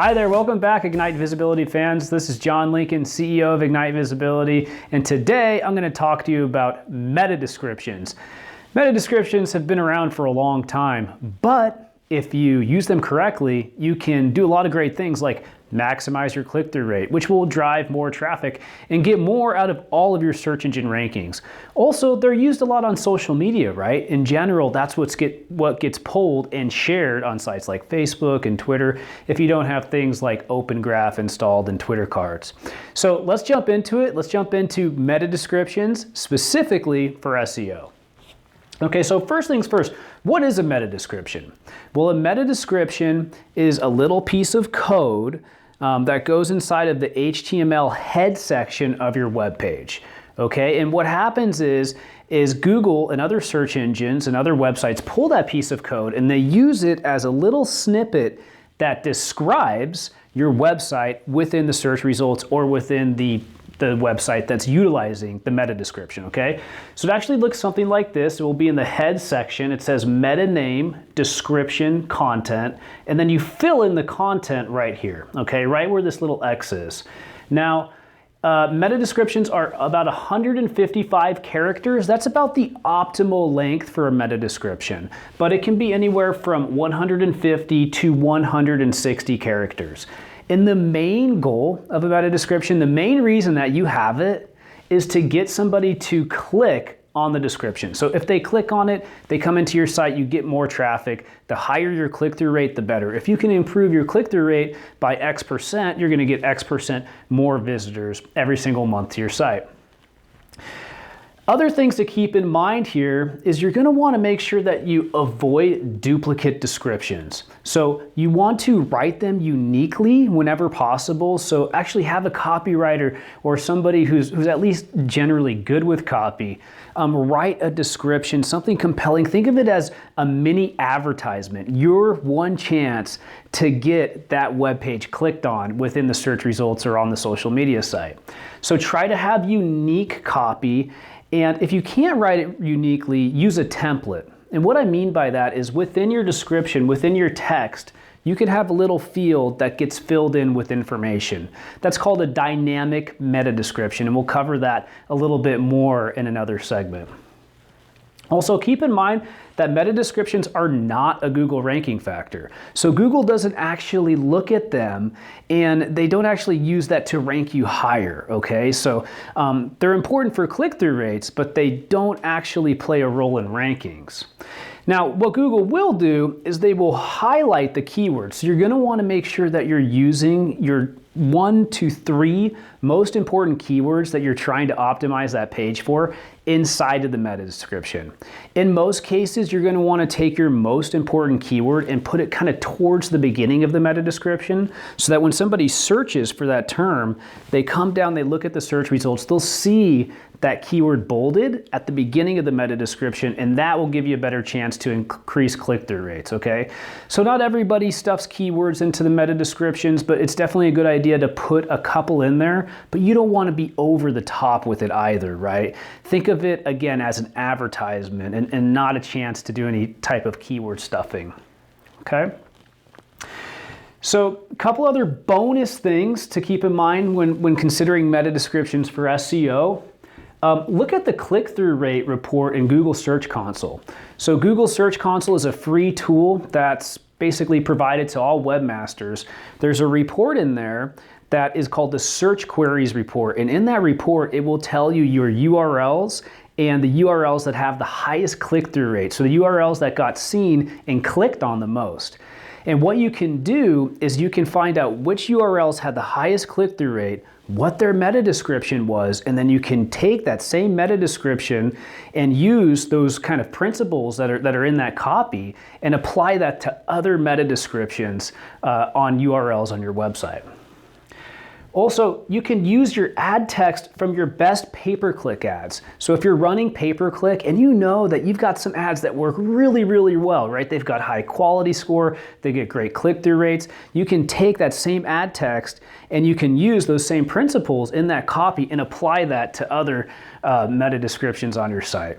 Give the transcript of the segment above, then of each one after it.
Hi there, welcome back Ignite Visibility fans. This is John Lincoln, CEO of Ignite Visibility, and today I'm going to talk to you about meta descriptions. Meta descriptions have been around for a long time, but if you use them correctly, you can do a lot of great things like maximize your click-through rate, which will drive more traffic and get more out of all of your search engine rankings. Also, they're used a lot on social media, right? In general, that's what gets pulled and shared on sites like Facebook and Twitter if you don't have things like Open Graph installed in Twitter cards. So let's jump into it. Let's jump into meta descriptions specifically for SEO. Okay, so first things first, what is a meta description? Well, a meta description is a little piece of code that goes inside of the HTML head section of your web page. Okay, and what happens is Google and other search engines and other websites pull that piece of code and they use it as a little snippet that describes your website within the search results or within the website that's utilizing the meta description, okay? So it actually looks something like this. It will be in the head section. It says meta name, description, content, and then you fill in the content right here, okay? Right where this little X is. Now, meta descriptions are about 155 characters. That's about the optimal length for a meta description, but it can be anywhere from 150 to 160 characters. And the main goal of a meta description, the main reason that you have it is to get somebody to click on the description. So if they click on it, they come into your site, you get more traffic. The higher your click-through rate, the better. If you can improve your click-through rate by X%, you're gonna get X% more visitors every single month to your site. Other things to keep in mind here is you're going to want to make sure that you avoid duplicate descriptions. So you want to write them uniquely whenever possible. So actually have a copywriter or somebody who's at least generally good with copy write a description, something compelling. Think of it as a mini advertisement, your one chance to get that web page clicked on within the search results or on the social media site. So try to have unique copy. And if you can't write it uniquely, use a template. And what I mean by that is within your description, within your text, you can have a little field that gets filled in with information. That's called a dynamic meta description, and we'll cover that a little bit more in another segment. Also, keep in mind that meta descriptions are not a Google ranking factor. So Google doesn't actually look at them and they don't actually use that to rank you higher, okay? So they're important for click-through rates, but they don't actually play a role in rankings. Now, what Google will do is they will highlight the keywords. So you're gonna wanna make sure that you're using your 1 to 3 most important keywords that you're trying to optimize that page for inside of the meta description. In most cases, you're going to want to take your most important keyword and put it kind of towards the beginning of the meta description so that when somebody searches for that term, they come down, they look at the search results, they'll see that keyword bolded at the beginning of the meta description, and that will give you a better chance to increase click-through rates, okay? So not everybody stuffs keywords into the meta descriptions, but it's definitely a good idea to put a couple in there, but you don't want to be over the top with it either, right? Think of it, again, as an advertisement and not a chance to do any type of keyword stuffing, okay? So a couple other bonus things to keep in mind when considering meta descriptions for SEO. Look at the click-through rate report in Google Search Console. So Google Search Console is a free tool that's basically provided to all webmasters. There's a report in there that is called the Search Queries Report. And in that report, it will tell you your URLs and the URLs that have the highest click-through rate. So the URLs that got seen and clicked on the most. And what you can do is you can find out which URLs had the highest click-through rate, what their meta description was, and then you can take that same meta description and use those kind of principles that are in that copy and apply that to other meta descriptions on URLs on your website. Also, you can use your ad text from your best pay-per-click ads. So if you're running pay-per-click and you know that you've got some ads that work really, really well, right? They've got high quality score, they get great click-through rates. You can take that same ad text and you can use those same principles in that copy and apply that to other meta descriptions on your site.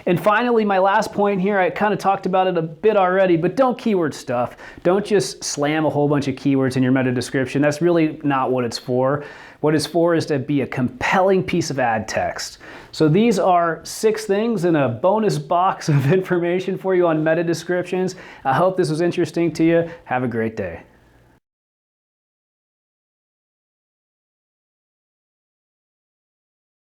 And finally, my last point here, I kind of talked about it a bit already, but don't keyword stuff. Don't just slam a whole bunch of keywords in your meta description. That's really not what it's for. What it's for is to be a compelling piece of ad text. So these are 6 things in a bonus box of information for you on meta descriptions. I hope this was interesting to you. Have a great day.